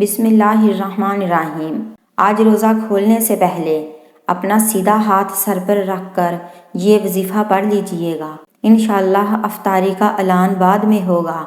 بسم اللہ الرحمن الرحیم۔ آج روزہ کھولنے سے پہلے اپنا سیدھا ہاتھ سر پر رکھ کر یہ وظیفہ پڑھ لیجئے گا۔ انشاءاللہ افطاری کا اعلان بعد میں ہوگا،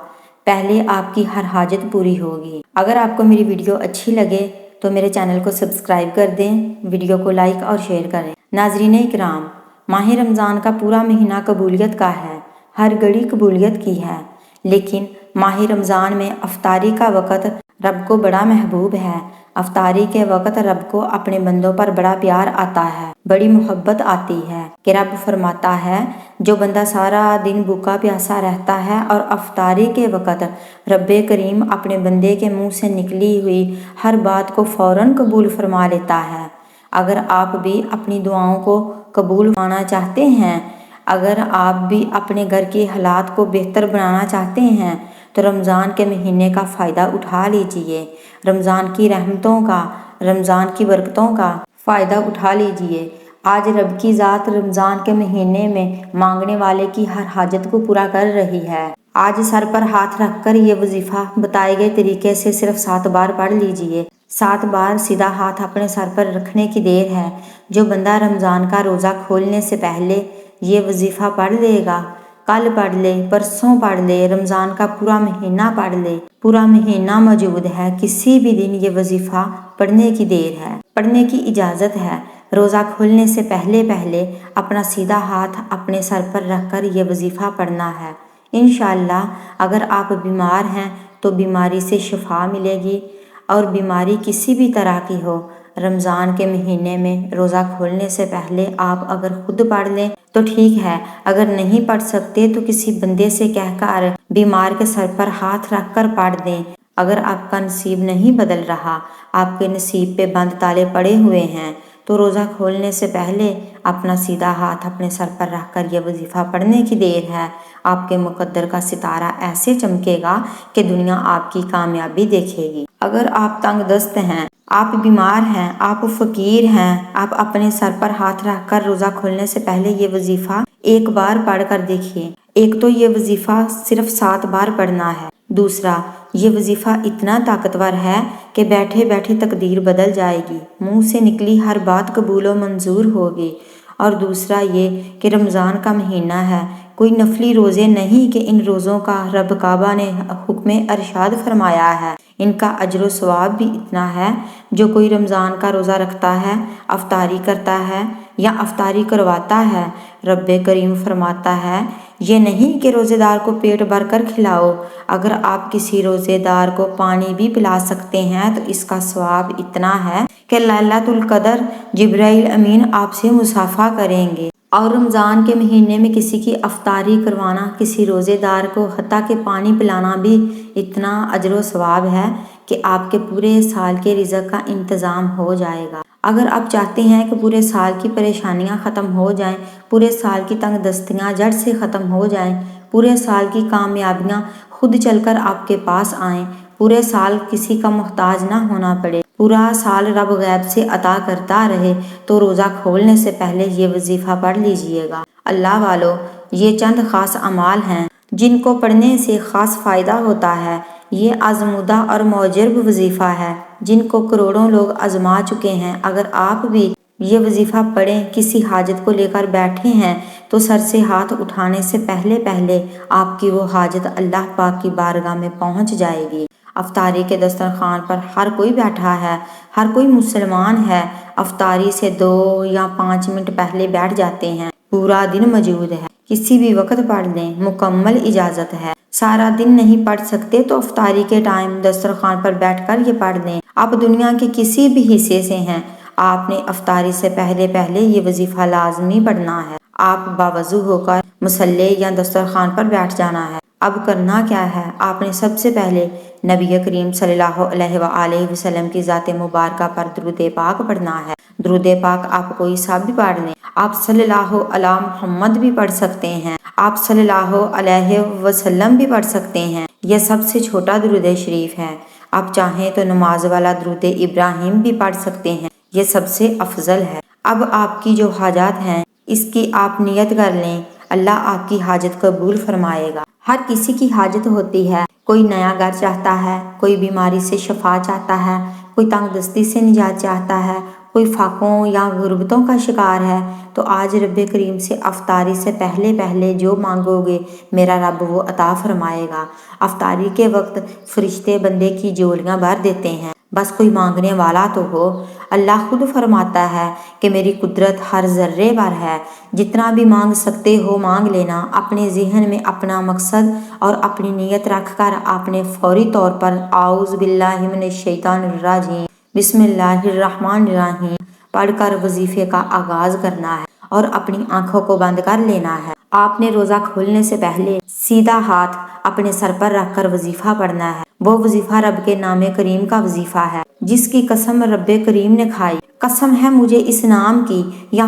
پہلے آپ کی ہر حاجت پوری ہوگی۔ اگر آپ کو میری ویڈیو اچھی لگے تو میرے چینل کو سبسکرائب کر دیں، ویڈیو کو لائک اور شیئر کریں۔ ناظرین اکرام، ماہ رمضان کا پورا مہینہ قبولیت کا ہے، ہر گھڑی قبولیت کی ہے، لیکن ماہ رمضان میں افطاری کا وقت رب کو بڑا محبوب ہے۔ افطاری کے وقت رب کو اپنے بندوں پر بڑا پیار آتا ہے، بڑی محبت آتی ہے کہ رب فرماتا ہے جو بندہ سارا دن بھوکا پیاسا رہتا ہے اور افطاری کے وقت رب کریم اپنے بندے کے منہ سے نکلی ہوئی ہر بات کو فوراً قبول فرما لیتا ہے۔ اگر آپ بھی اپنی دعاؤں کو قبول پانا چاہتے ہیں، اگر آپ بھی اپنے گھر کے حالات کو بہتر بنانا چاہتے ہیں تو رمضان کے مہینے کا فائدہ اٹھا لیجئے، رمضان کی رحمتوں کا، رمضان کی برکتوں کا فائدہ اٹھا لیجئے۔ آج رب کی ذات رمضان کے مہینے میں مانگنے والے کی ہر حاجت کو پورا کر رہی ہے۔ آج سر پر ہاتھ رکھ کر یہ وظیفہ بتائے گئے طریقے سے صرف 7 بار پڑھ لیجئے۔ 7 بار سیدھا ہاتھ اپنے سر پر رکھنے کی دیر ہے۔ جو بندہ رمضان کا روزہ کھولنے سے پہلے یہ وظیفہ پڑھ لے گا، کل پڑھ لے، پرسوں پڑھ لے، رمضان کا پورا مہینہ پڑھ لے، پورا مہینہ موجود ہے، کسی بھی دن یہ وظیفہ پڑھنے کی دیر ہے، پڑھنے کی اجازت ہے۔ روزہ کھولنے سے پہلے اپنا سیدھا ہاتھ اپنے سر پر رکھ کر یہ وظیفہ پڑھنا ہے۔ انشاءاللہ اگر آپ بیمار ہیں تو بیماری سے شفا ملے گی، اور بیماری کسی بھی طرح کی ہو، رمضان کے مہینے میں روزہ کھولنے سے پہلے آپ اگر خود پڑھ لیں تو ٹھیک ہے، اگر نہیں پڑھ سکتے تو کسی بندے سے کہہ کر بیمار کے سر پر ہاتھ رکھ کر پڑھ دیں۔ اگر آپ کا نصیب نہیں بدل رہا، آپ کے نصیب پہ بند تالے پڑے ہوئے ہیں، تو روزہ کھولنے سے پہلے اپنا سیدھا ہاتھ اپنے سر پر رکھ کر یہ وظیفہ پڑھنے کی دیر ہے۔ آپ کے مقدر کا ستارہ ایسے چمکے گا کہ دنیا آپ کی کامیابی دیکھے گی۔ اگر آپ تنگ دست ہیں، آپ بیمار ہیں، آپ فقیر ہیں، آپ اپنے سر پر ہاتھ رکھ کر روزہ کھولنے سے پہلے یہ وظیفہ ایک بار پڑھ کر دیکھیے۔ ایک تو یہ وظیفہ صرف 7 بار پڑھنا ہے، دوسرا یہ وظیفہ اتنا طاقتور ہے کہ بیٹھے بیٹھے تقدیر بدل جائے گی، منہ سے نکلی ہر بات قبول و منظور ہوگی، اور دوسرا یہ کہ رمضان کا مہینہ ہے، کوئی نفلی روزے نہیں کہ ان روزوں کا رب کعبہ نے حکم ارشاد فرمایا ہے، ان کا اجر و ثواب بھی اتنا ہے۔ جو کوئی رمضان کا روزہ رکھتا ہے، افطاری کرتا ہے یا افطاری کرواتا ہے، رب کریم فرماتا ہے یہ نہیں کہ روزے دار کو پیٹ بھر کر کھلاؤ، اگر آپ کسی روزے دار کو پانی بھی پلا سکتے ہیں تو اس کا ثواب اتنا ہے کہ لیلۃ القدر جبرائیل امین آپ سے مصافحہ کریں گے۔ اور رمضان کے مہینے میں کسی کی افطاری کروانا، کسی روزے دار کو حتیٰ کہ پانی پلانا بھی اتنا اجر و ثواب ہے کہ آپ کے پورے سال کے رزق کا انتظام ہو جائے گا۔ اگر آپ چاہتے ہیں کہ پورے سال کی پریشانیاں ختم ہو جائیں، پورے سال کی تنگ دستیاں جڑ سے ختم ہو جائیں، پورے سال کی کامیابیاں خود چل کر آپ کے پاس آئیں، پورے سال کسی کا محتاج نہ ہونا پڑے، پورا سال رب غیب سے عطا کرتا رہے، تو روزہ کھولنے سے پہلے یہ وظیفہ پڑھ لیجئے گا۔ اللہ والو، یہ چند خاص اعمال ہیں جن کو پڑھنے سے خاص فائدہ ہوتا ہے۔ یہ آزمودہ اور معجرب وظیفہ ہے جن کو کروڑوں لوگ آزما چکے ہیں۔ اگر آپ بھی یہ وظیفہ پڑھیں، کسی حاجت کو لے کر بیٹھے ہیں تو سر سے ہاتھ اٹھانے سے پہلے آپ کی وہ حاجت اللہ پاک کی بارگاہ میں پہنچ جائے گی۔ افطاری کے دسترخوان پر ہر کوئی بیٹھا ہے، ہر کوئی مسلمان ہے، افطاری سے 2 یا 5 منٹ پہلے بیٹھ جاتے ہیں، پورا دن موجود ہے، کسی بھی وقت پڑھ لیں، مکمل اجازت ہے۔ سارا دن نہیں پڑھ سکتے تو افطاری کے ٹائم دسترخوان پر بیٹھ کر یہ پڑھ لیں۔ آپ دنیا کے کسی بھی حصے سے ہیں، آپ نے افطاری سے پہلے یہ وظیفہ لازمی پڑھنا ہے۔ آپ باوضو ہو کر مصلی یا دسترخوان پر بیٹھ جانا ہے۔ اب کرنا کیا ہے؟ آپ نے سب سے پہلے نبی کریم صلی اللہ علیہ وآلہ وسلم کی ذات مبارکہ پر درود پاک پڑھنا ہے۔ درود پاک آپ کوئی سا بھی پڑھ لیں، آپ صلی اللہ علی محمد بھی پڑھ سکتے ہیں، آپ صلی اللہ علیہ وسلم بھی پڑھ سکتے ہیں، یہ سب سے چھوٹا درود شریف ہے۔ آپ چاہیں تو نماز والا درود ابراہیم بھی پڑھ سکتے ہیں، یہ سب سے افضل ہے۔ اب آپ کی جو حاجات ہیں اس کی آپ نیت کر لیں، اللہ آپ کی حاجت قبول فرمائے گا۔ ہر کسی کی حاجت ہوتی ہے کوئی نیا گھر چاہتا ہے، کوئی بیماری سے شفا چاہتا ہے، کوئی تنگ دستی سے نجات چاہتا ہے، کوئی فاقوں یا غربتوں کا شکار ہے، تو آج رب کریم سے افطاری سے پہلے پہلے جو مانگو گے میرا رب وہ عطا فرمائے گا۔ افطاری کے وقت فرشتے بندے کی جھولیاں بھر دیتے ہیں، بس کوئی مانگنے والا تو ہو۔ اللہ خود فرماتا ہے کہ میری قدرت ہر ذرے پر ہے، جتنا بھی مانگ سکتے ہو مانگ لینا۔ اپنے ذہن میں اپنا مقصد اور اپنی نیت رکھ کر آپ نے فوری طور پر اعوذ باللہ من الشیطان الرجیم بسم اللہ الرحمن الرحیم پڑھ کر وظیفے کا آغاز کرنا ہے اور اپنی آنکھوں کو بند کر لینا ہے۔ آپ نے روزہ کھولنے سے پہلے سیدھا ہاتھ اپنے سر پر رکھ کر وظیفہ پڑھنا ہے۔ وہ وظیفہ رب کے نام کریم کا وظیفہ ہے جس کی قسم رب کریم نے کھائی۔ قسم ہے مجھے اس نام کی، یا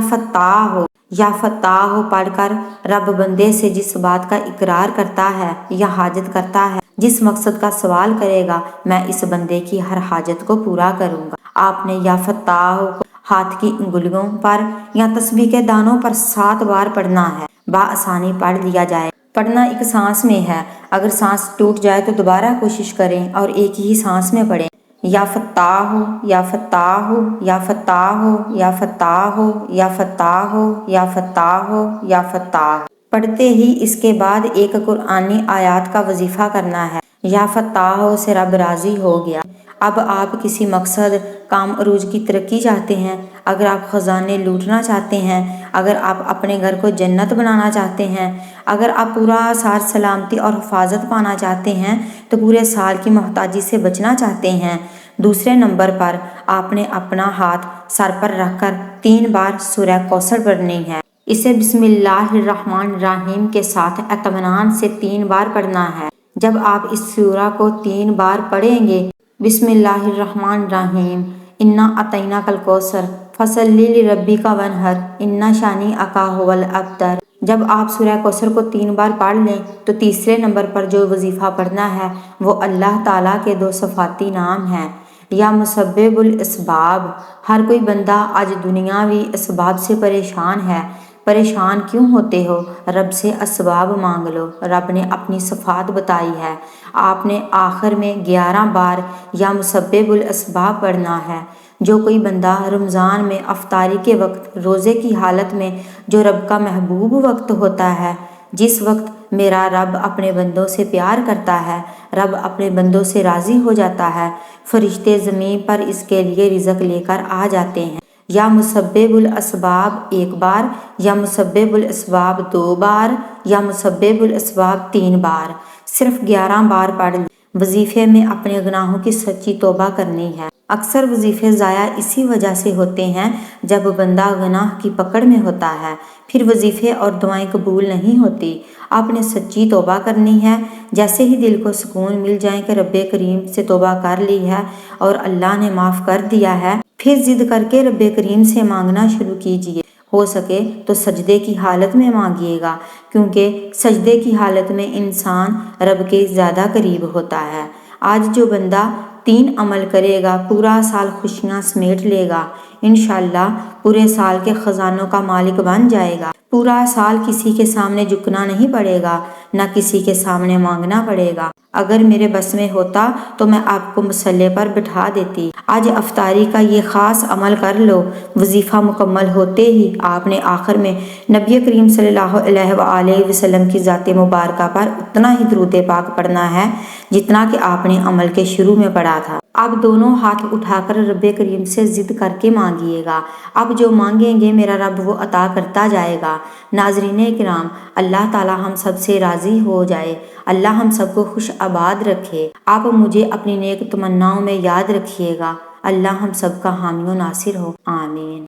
فتاح ہو پڑھ کر رب بندے سے جس بات کا اقرار کرتا ہے یا حاجت کرتا ہے، جس مقصد کا سوال کرے گا، میں اس بندے کی ہر حاجت کو پورا کروں گا۔ آپ نے یا فتاح کو ہاتھ کی انگلیوں پر یا تسبیح کے دانوں پر 7 بار پڑھنا ہے۔ بآسانی پڑھ لیا جائے۔ پڑھنا ایک سانس میں ہے، اگر سانس ٹوٹ جائے تو دوبارہ کوشش کریں اور ایک ہی سانس میں پڑھیں۔ یا فتاح ہو، یا فتاح ہو، یا فتاح ہو، یا فتاح ہو، یا فتاح ہو، یا فتاح ہو، یا فتاح ہو۔ پڑھتے ہی اس کے بعد ایک قرآنی آیات کا وظیفہ کرنا ہے۔ یا فتاح ہو سے رب راضی ہو گیا۔ اب آپ کسی مقصد، کام عروج کی ترقی چاہتے ہیں، اگر آپ خزانے لوٹنا چاہتے ہیں، اگر آپ اپنے گھر کو جنت بنانا چاہتے ہیں، اگر آپ پورا سال سلامتی اور حفاظت پانا چاہتے ہیں تو پورے سال کی محتاجی سے بچنا چاہتے ہیں، دوسرے نمبر پر آپ نے اپنا ہاتھ سر پر رکھ کر 3 بار سورہ کوثر پڑھنی ہے۔ اسے بسم اللہ الرحمن الرحیم کے ساتھ اطمینان سے 3 بار پڑھنا ہے۔ جب آپ اس سورہ کو 3 بار پڑھیں گے، بسم اللہ الرحمن الرحیم انا اعطیناک الکوثر فصلی لربک وانحر ان شانئک ھو الابتر۔ جب آپ سورہ کوثر کو 3 بار پڑھ لیں تو تیسرے نمبر پر جو وظیفہ پڑھنا ہے وہ اللہ تعالیٰ کے 2 صفاتی نام ہیں۔ یا مسبب الاسباب، ہر کوئی بندہ آج دنیاوی اسباب سے پریشان ہے۔ پریشان کیوں ہوتے ہو؟ رب سے اسباب مانگ لو۔ رب نے اپنی صفات بتائی ہے۔ آپ نے آخر میں 11 بار یا مسبب الاسباب پڑھنا ہے۔ جو کوئی بندہ رمضان میں افطاری کے وقت روزے کی حالت میں، جو رب کا محبوب وقت ہوتا ہے، جس وقت میرا رب اپنے بندوں سے پیار کرتا ہے، رب اپنے بندوں سے راضی ہو جاتا ہے، فرشتے زمین پر اس کے لیے رزق لے کر آ جاتے ہیں۔ یا مسبب الاسباب 1 بار، یا مسبب الاسباب 2 بار، یا مسبب الاسباب 3 بار، صرف 11 بار پڑھ لیں۔ وظیفے میں اپنے گناہوں کی سچی توبہ کرنی ہے۔ اکثر وظیفے ضائع اسی وجہ سے ہوتے ہیں جب بندہ گناہ کی پکڑ میں ہوتا ہے، پھر وظیفے اور دعائیں قبول نہیں ہوتی۔ آپ نے سچی توبہ کرنی ہے۔ جیسے ہی دل کو سکون مل جائے کہ رب کریم سے توبہ کر لی ہے اور اللہ نے معاف کر دیا ہے، پھر ضد کر کے رب کریم سے مانگنا شروع کیجیے۔ ہو سکے تو سجدے کی حالت میں مانگیے گا، کیونکہ سجدے کی حالت میں انسان رب کے زیادہ قریب ہوتا ہے۔ آج جو بندہ 3 عمل کرے گا پورا سال خوشیاں سمیٹ لے گا، انشاءاللہ پورے سال کے خزانوں کا مالک بن جائے گا۔ پورا سال کسی کے سامنے جھکنا نہیں پڑے گا، نہ کسی کے سامنے مانگنا پڑے گا۔ اگر میرے بس میں ہوتا تو میں آپ کو مصلے پر بٹھا دیتی۔ آج افطاری کا یہ خاص عمل کر لو۔ وظیفہ مکمل ہوتے ہی آپ نے آخر میں نبی کریم صلی اللہ علیہ وآلہ وسلم کی ذات مبارکہ پر اتنا ہی درود پاک پڑھنا ہے جتنا کہ آپ نے عمل کے شروع میں پڑھا تھا۔ اب دونوں ہاتھ اٹھا کر رب کریم سے ضد کر کے مانگیے گا۔ اب جو مانگیں گے میرا رب وہ عطا کرتا جائے گا۔ ناظرین کرام، اللہ تعالی ہم سب سے راضی ہو جائے، اللہ ہم سب کو خوش آباد رکھے۔ آپ مجھے اپنی نیک تمناؤں میں یاد رکھیے گا۔ اللہ ہم سب کا حامی و ناصر ہو، آمین۔